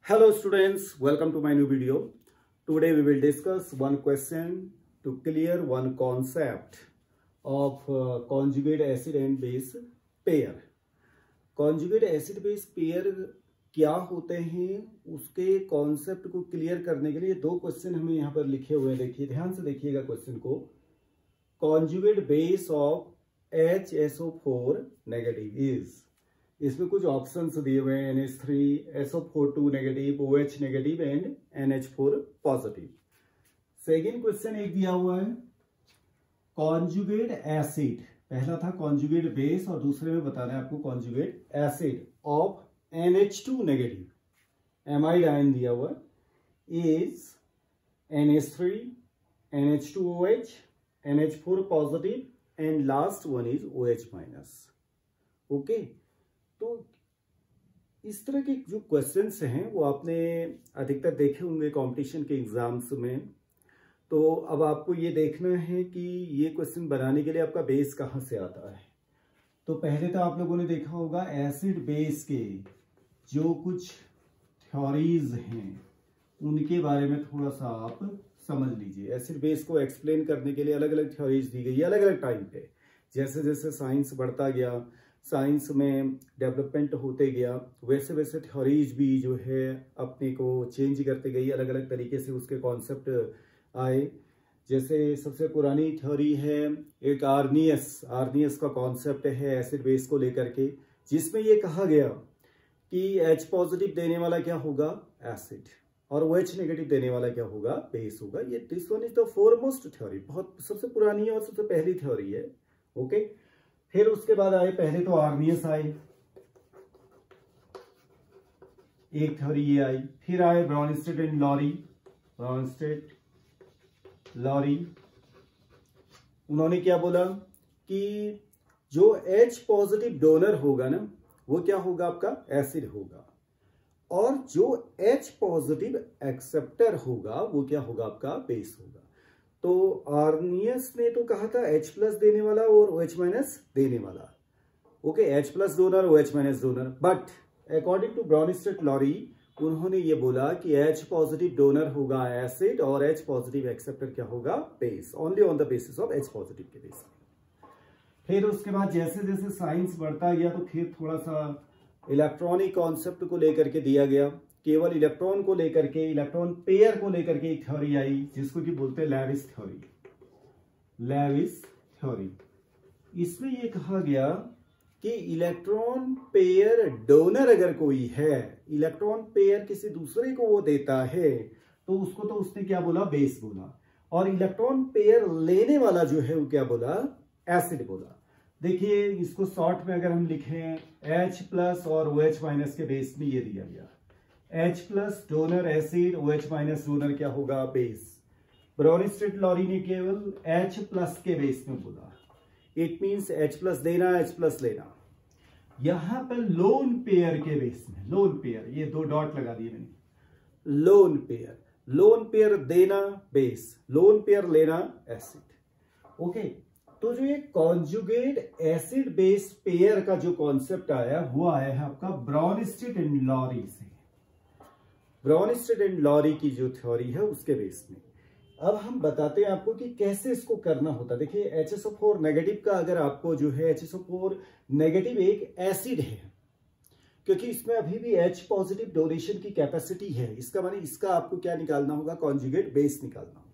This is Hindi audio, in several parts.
Hello students, welcome to my new video. Today we will discuss one question to clear one concept of conjugate acid and base pair. Conjugate acid base pair क्या होते हैं उसके कॉन्सेप्ट को क्लियर करने के लिए दो क्वेश्चन हमें यहाँ पर लिखे हुए हैं। देखिए, ध्यान से देखिएगा क्वेश्चन को। Conjugate base of HSO4 negative is, इसमें कुछ ऑप्शंस दिए हुए हैं NH3, SO4 negative, OH negative and NH4 positive. Second question एक दिया हुआ है कॉन्जुगेट एसिड, पहला था कॉन्जुगेट बेस और दूसरे में बताना है आपको conjugate acid of NH2 negative, amide ion दिया हुआ is NH3, NH2OH, NH4 positive and last one is OH minus. Okay, तो इस तरह के जो क्वेश्चंस हैं वो आपने अधिकतर देखे होंगे कंपटीशन के एग्जाम्स में। तो अब आपको ये देखना है कि ये क्वेश्चन बनाने के लिए आपका बेस कहाँ से आता है। तो पहले तो आप लोगों ने देखा होगा एसिड बेस के जो कुछ थ्योरीज हैं उनके बारे में थोड़ा सा आप समझ लीजिए। एसिड बेस को एक्सप्लेन करने के लिए अलग अलग थ्योरीज दी गई है अलग अलग टाइम पे। जैसे जैसे साइंस बढ़ता गया, साइंस में डेवलपमेंट होते गया, वैसे वैसे थ्योरीज भी जो है अपने को चेंज करते गई, अलग अलग तरीके से उसके कॉन्सेप्ट आए। जैसे सबसे पुरानी थ्योरी है एक आर्नियस का कॉन्सेप्ट है एसिड बेस को लेकर के, जिसमें ये कहा गया कि H पॉजिटिव देने वाला क्या होगा एसिड और OH नेगेटिव देने वाला क्या होगा बेस होगा। ये this one is the foremost theory, बहुत सबसे पुरानी और सबसे पहली थ्योरी है। ओके, फिर उसके बाद आए, पहले तो आर्नियस आए, एक थ्योरी ये आई। फिर आए ब्रॉनस्टेड एंड लॉरी। उन्होंने क्या बोला कि जो H पॉजिटिव डोनर होगा ना वो क्या होगा आपका एसिड होगा, और जो H पॉजिटिव एक्सेप्टर होगा वो क्या होगा आपका बेस होगा। तो आर्नियस ने तो कहा था H प्लस देने वाला और OH माइनस देने वाला। Okay, H plus donor OH minus donor, but according to Bronsted Lowry उन्होंने ये बोला कि H पॉजिटिव डोनर होगा एसिड और H पॉजिटिव एक्सेप्टर क्या होगा base, only on the basis of H positive के बेस। फिर उसके बाद जैसे जैसे साइंस बढ़ता गया तो फिर थोड़ा सा इलेक्ट्रॉनिक कॉन्सेप्ट को लेकर के दिया गया, केवल इलेक्ट्रॉन को लेकर के, इलेक्ट्रॉन पेयर को लेकर के एक थ्योरी आई जिसको कि बोलते हैं लेविस थ्योरी। इसमें यह कहा गया कि इलेक्ट्रॉन पेयर डोनर अगर कोई है, इलेक्ट्रॉन पेयर किसी दूसरे को वो देता है तो उसको तो उसने क्या बोला बेस बोला, और इलेक्ट्रॉन पेयर लेने वाला जो है वो क्या बोला एसिड बोला। देखिए इसको शॉर्ट में अगर हम लिखें H प्लस और OH माइनस के बेस में ये दिया गया H plus donor acid, OH minus donor क्या होगा बेस। ब्रॉनस्टेड लॉरी ने केवल H प्लस के बेस में बोला, इट मींस H प्लस देना H प्लस लेना। यहां पर लोन पेयर के बेस में, लोन पेयर, ये दो डॉट लगा दिए मैंने, लोन पेयर देना बेस, लोन पेयर लेना एसिड। ओके, तो जो ये कॉन्जुगेट एसिड बेस पेयर का जो कॉन्सेप्ट आया वो आया है आपका ब्रॉनस्टेड एंड लॉरी से। ब्रॉनस्टेड एंड लॉरी की जो थ्योरी है उसके बेस में अब हम बताते हैं आपको कि कैसे इसको करना होता है। देखिए HSO4 नेगेटिव का अगर आपको जो है HSO4 नेगेटिव एक एसिड है, क्योंकि इसमें अभी भी H पॉजिटिव डोनेशन की कैपेसिटी है, इसका माने इसका आपको क्या निकालना होगा कॉन्जुगेट बेस निकालना होगा।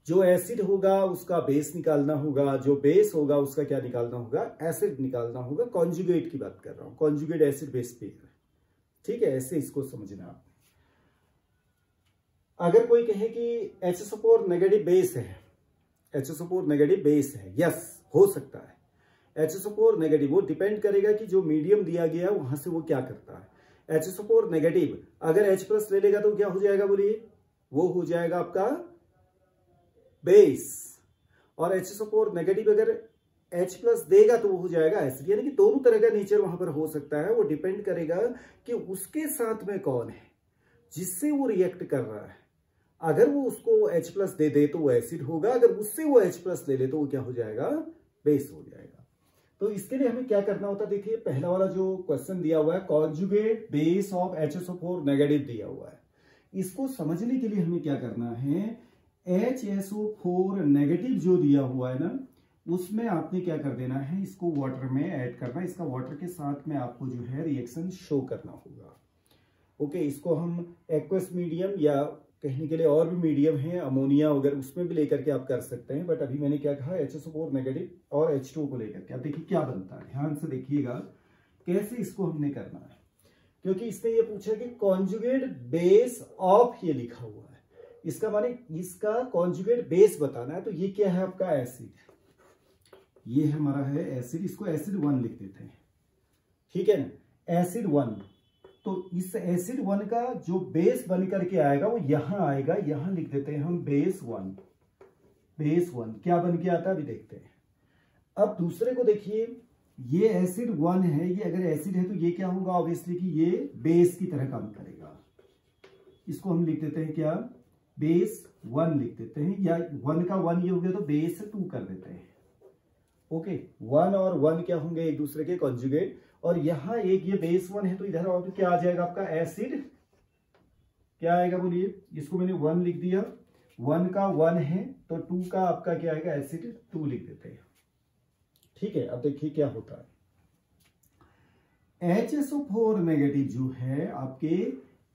जो एसिड होगा उसका बेस निकालना होगा, जो बेस होगा उसका क्या निकालना होगा एसिड निकालना होगा। कॉन्जुगेट की बात कर रहा हूं, कॉन्जुगेट एसिड बेस पेयर, ठीक है, ऐसे इसको समझना आप। अगर कोई कहे कि HSO4 नेगेटिव बेस है, HSO4 नेगेटिव बेस है, यस हो सकता है HSO4 नेगेटिव, वो डिपेंड करेगा कि जो मीडियम दिया गया वहां से वो क्या करता है। HSO4 नेगेटिव अगर H प्लस ले लेगा तो क्या हो जाएगा बोलिए, वो हो जाएगा आपका बेस, और HSO4 नेगेटिव अगर H प्लस देगा तो वो हो जाएगा एसिड। यानी कि दोनों तरह का नेचर वहां पर हो सकता है, वो डिपेंड करेगा कि उसके साथ में कौन है जिससे वो रिएक्ट कर रहा है। अगर वो उसको H प्लस दे दे तो वो एसिड होगा, अगर उससे वो H प्लस ले ले तो वो क्या हो जाएगा बेस हो जाएगा। तो इसके लिए हमें क्या करना होता है, देखिए पहला वाला जो क्वेश्चन दिया हुआ है conjugate base of HSO4 negative दिया हुआ है। इसको समझने के लिए हमें क्या करना है, HSO4 नेगेटिव जो दिया हुआ है ना, उसमें आपने क्या कर देना है, इसको वाटर में ऐड करना है। इसका वाटर के साथ में आपको जो है रिएक्शन शो करना होगा। ओके, इसको हम एक्वस मीडियम या कहने के लिए और भी मीडियम है, अमोनिया वगैरह, उसमें भी लेकर के आप कर सकते हैं। बट अभी मैंने क्या कहा, HSO4 नेगेटिव और H2O को लेकर के। अब देखिए क्या बनता है, ध्यान से देखिएगा कैसे इसको हमने करना है, क्योंकि इसने ये पूछा कि कॉन्जुगेट बेस ऑफ, ये लिखा हुआ है, इसका माने इसका कॉन्जुगेट बेस बताना है। तो ये क्या है आपका एसिड, ये हमारा है एसिड, इसको एसिड 1 लिख देते हैं, ठीक है ना, एसिड 1। तो इस एसिड 1 का जो बेस बन करके आएगा वो यहां आएगा, यहां लिख देते हैं हम बेस 1। बेस 1 क्या बन के आता है अभी देखते हैं। अब दूसरे को देखिए, ये एसिड 1 है, ये अगर एसिड है तो ये क्या होगा, ऑब्वियसली कि ये बेस की तरह काम करेगा। इसको हम लिख देते हैं क्या, बेस 1 लिख देते हैं, या 1 का 1 ये हो गया तो बेस 2 कर देते हैं। ओके, 1 और 1 क्या होंगे, एक दूसरे के कॉन्जुगेट। और यहां एक ये बेस 1 है तो इधर और तो क्या आ जाएगा आपका एसिड, क्या आएगा बोलिए, इसको मैंने 1 लिख दिया, 1 का 1 है तो 2 का आपका क्या आएगा, एसिड 2 लिख देते हैं। ठीक है, अब देखिए क्या होता है, HSO4 नेगेटिव जो है आपके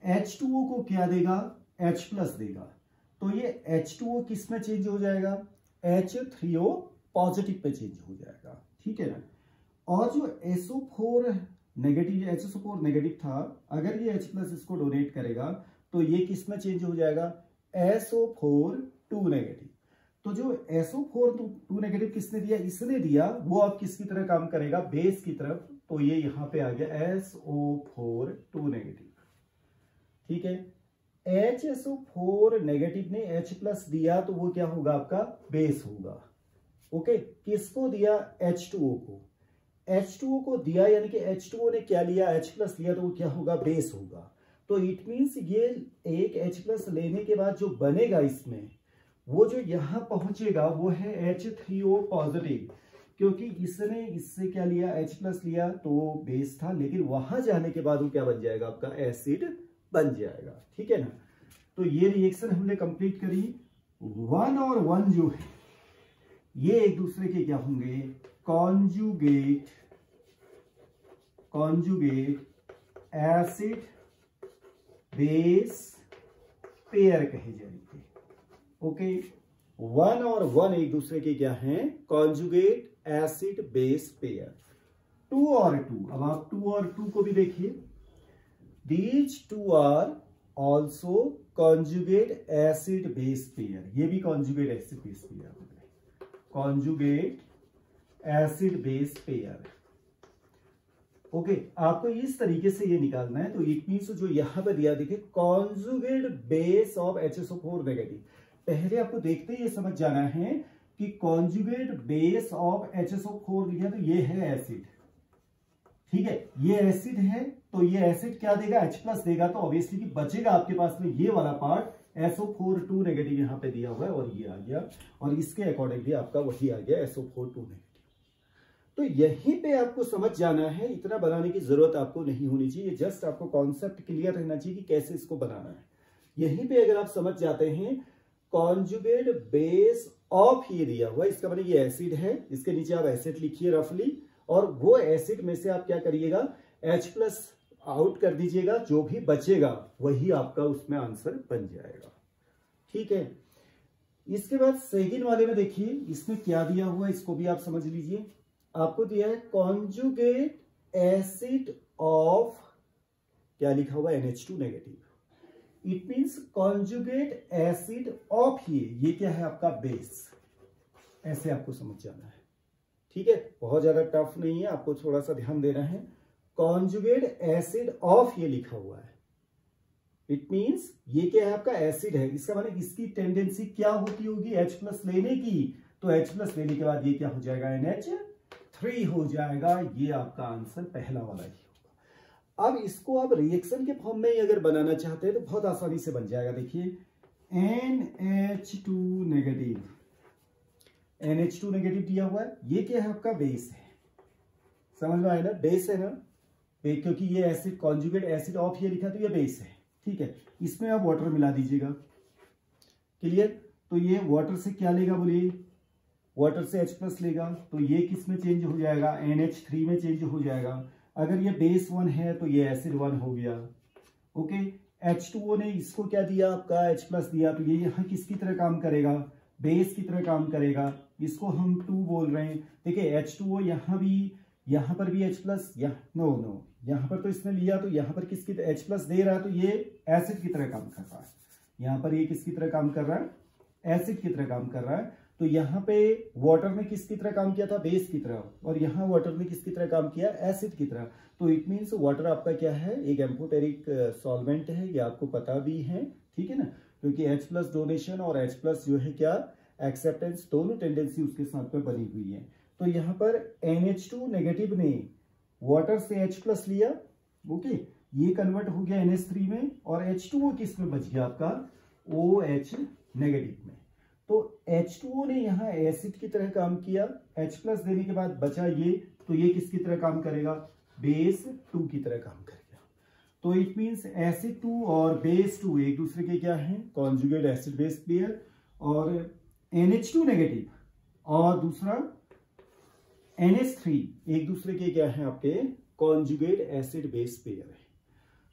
H2O को क्या देगा, H प्लस देगा। तो ये H2O किस में चेंज हो जाएगा, H3O पॉजिटिव पे चेंज हो जाएगा, ठीक है ना। और जो SO4 नेगेटिव, HSO4 नेगेटिव था, अगर ये H प्लस इसको डोनेट करेगा तो ये किस में चेंज हो जाएगा, SO4 2 नेगेटिव। तो जो SO4 2 नेगेटिव किसने दिया, इसने दिया, वो अब किसकी तरह काम करेगा, बेस की तरफ। तो ये यहां पे आ गया SO4 2 नेगेटिव, ठीक है। HSO4 नेगेटिव ने H प्लस दिया तो वो क्या होगा, आपका बेस होगा। ओके, किसको दिया, H2O को, H2O को दिया, यानी कि H2O ने क्या लिया, H प्लस लिया, तो वो क्या होगा, बेस होगा। तो इट मीन्स ये एक H प्लस लेने के बाद जो बनेगा इसमें, वो जो यहां पहुंचेगा वो है H3O पॉजिटिव, क्योंकि इसने इससे क्या लिया, H प्लस लिया तो बेस था, लेकिन वहां जाने के बाद वो क्या बन जाएगा, आपका एसिड बन जाएगा, ठीक है ना। तो ये रिएक्शन हमने कंप्लीट करी। 1 और 1 जो है ये एक दूसरे के क्या होंगे, कॉन्जुगेट एसिड बेस पेयर कहे जाएंगे। ओके, 1 और 1 एक दूसरे के क्या हैं, कॉन्जुगेट एसिड बेस पेयर। 2 और 2, अब आप 2 और 2 को भी देखिए, these 2 are also conjugate acid base pair, ये भी conjugate acid base pair हो गए, conjugate acid base pair। Okay, आपको इस तरीके से ये निकालना है। तो इट मीन्स जो यहां पे दिया, देखिए conjugate base of HSO4 negative, पहले आपको देखते ही ये समझ जाना है कि conjugate base of HSO4 लिखा तो ये है एसिड, ठीक है, ये एसिड है तो ये एसिड क्या देगा, H प्लस देगा। तो ऑब्वियसली कि बचेगा आपके पास में ये वाला पार्ट, SO4 2 नेगेटिव यहां पे दिया हुआ है और ये आ गया, और इसके अकॉर्डिंगली आपका वही आ गया SO4 2 नेगेटिव। तो यहीं पे आपको समझ जाना है, इतना बनाने की जरूरत आपको नहीं होनी चाहिए, जस्ट आपको कॉन्सेप्ट क्लियर रहना चाहिए कि कैसे इसको बनाना है। यहीं पे अगर आप समझ जाते हैं, कॉन्जुगेट बेस ऑफ ये दिया हुआ, इसका मतलब ये एसिड है, इसके नीचे आप एसिड लिखिए रफली, और वो एसिड में से आप क्या करिएगा, H प्लस आउट कर दीजिएगा, जो भी बचेगा वही आपका उसमें आंसर बन जाएगा, ठीक है। इसके बाद सेकंड वाले में देखिए, इसमें क्या दिया हुआ है, इसको भी आप समझ लीजिए। आपको दिया है कॉन्जुगेट एसिड ऑफ, क्या लिखा हुआ है, NH2 negative. It means conjugate acid of ये क्या है आपका बेस, ऐसे आपको समझ जाना है, ठीक है। बहुत ज्यादा टफ नहीं है, आपको थोड़ा सा ध्यान देना है। कॉन्जुगेट एसिड ऑफ ये लिखा हुआ है, इट मींस ये क्या है आपका एसिड है, इसका मतलब इसकी टेंडेंसी क्या होती होगी, H प्लस लेने की। तो H प्लस लेने के बाद ये क्या हो जाएगा, NH3 हो जाएगा। ये आपका आंसर पहला वाला ही होगा। अब इसको आप रिएक्शन के फॉर्म में ही अगर बनाना चाहते हैं तो बहुत आसानी से बन जाएगा। देखिए NH2 नेगेटिव, NH2 नेगेटिव दिया हुआ है, ये क्या है आपका बेस है, समझ में आया ना, बेस है ना, क्योंकि ये एसिड कॉन्जुगेट एसिड ऑफ ये लिखा तो ये बेस है, ठीक है। इसमें आप वाटर मिला दीजिएगा, क्लियर। तो ये वाटर से क्या लेगा बोलिए, वाटर से H+ लेगा, तो ये किस में चेंज हो जाएगा, NH3 में चेंज हो जाएगा। अगर ये बेस 1 है तो ये एसिड 1 हो गया, ओके। H2O ने इसको क्या दिया आपका, H+ दिया, तो ये यहाँ किसकी तरह काम करेगा, बेस की तरह काम करेगा, इसको हम 2 बोल रहे हैं। देखिए H2O यहाँ पर भी H+, नो यहाँ पर तो इसने लिया, तो यहाँ पर किसकी H+ दे रहा है, तो ये एसिड की तरह काम कर रहा है। यहाँ पर ये किसकी तरह काम कर रहा है, एसिड की तरह काम कर रहा है। तो यहाँ पे वाटर ने किसकी तरह काम किया था, बेस की तरह, और यहाँ वाटर ने किसकी तरह काम किया, एसिड की तरह। तो इट मीन्स वाटर आपका क्या है, एक एम्फोटेरिक सॉल्वेंट है, ये आपको पता भी है, ठीक है ना, क्योंकि H+ डोनेशन और H+ जो है क्या एक्सेप्टेंस, दोनों टेंडेंसी उसके साथ में बनी हुई है। तो यहाँ पर NH2 नेगेटिव ने वाटर से H+ लिया, ओके, ये कन्वर्ट हो गया NH3 में, और H2O किस में बच गया आपका, OH नेगेटिव में। तो H2O ने यहाँ एसिड की तरह काम किया, H+ देने के बाद बचा ये, तो ये किसकी तरह काम करेगा, बेस 2 की तरह काम करेगा। तो इट मींस एसिड 2 और बेस 2 एक दूसरे के क्या हैं, कॉन्जुगेट एसिड बेस पेयर, और NH2 नेगेटिव और दूसरा NH3 एक दूसरे के क्या हैं, आपके कॉन्जुगेट एसिड बेस पेयर है।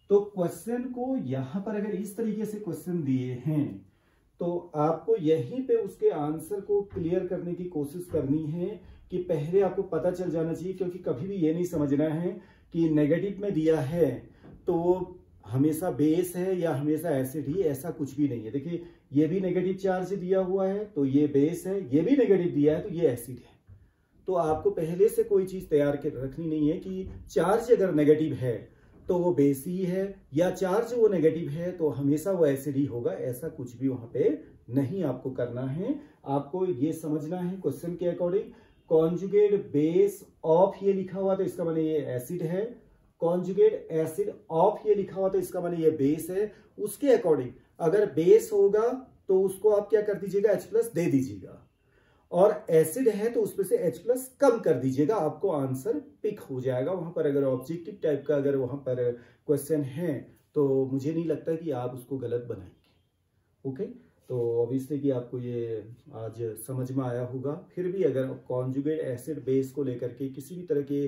तो क्वेश्चन को यहां पर अगर इस तरीके से क्वेश्चन दिए हैं तो आपको यहीं पे उसके आंसर को क्लियर करने की कोशिश करनी है, कि पहले आपको पता चल जाना चाहिए, क्योंकि कभी भी ये नहीं समझना है कि नेगेटिव में दिया है तो हमेशा बेस है या हमेशा एसिड ही, ऐसा कुछ भी नहीं है। देखिए ये भी नेगेटिव चार्ज दिया हुआ है तो ये बेस है, ये भी नेगेटिव दिया है तो ये एसिड है। तो आपको पहले से कोई चीज तैयार कर रखनी नहीं है कि चार्ज अगर नेगेटिव है तो वो बेस ही है, या चार्ज वो नेगेटिव है तो हमेशा वो एसिड ही होगा, ऐसा कुछ भी वहां पे नहीं आपको करना है। आपको ये समझना है क्वेश्चन के अकॉर्डिंग, कॉन्जुगेट बेस ऑफ ये लिखा हुआ तो इसका माने ये एसिड है, कॉन्जुगेट एसिड ऑफ ये लिखा हुआ तो इसका माने ये बेस है। उसके अकॉर्डिंग अगर बेस होगा तो उसको आप क्या कर दीजिएगा, H+ दे दीजिएगा, और एसिड है तो उसमें से H+ कम कर दीजिएगा, आपको आंसर पिक हो जाएगा वहां पर। अगर ऑब्जेक्टिव टाइप का अगर वहां पर क्वेश्चन है तो मुझे नहीं लगता कि आप उसको गलत बनाएंगे, ओके। तो ऑब्वियसली कि आपको ये आज समझ में आया होगा। फिर भी अगर कॉन्जुगेट एसिड बेस को लेकर के किसी भी तरह के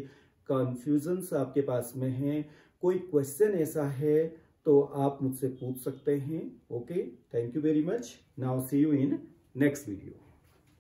कंफ्यूजन्स आपके पास में है, कोई क्वेश्चन ऐसा है तो आप मुझसे पूछ सकते हैं, okay. Thank you very much. Now see you in next video.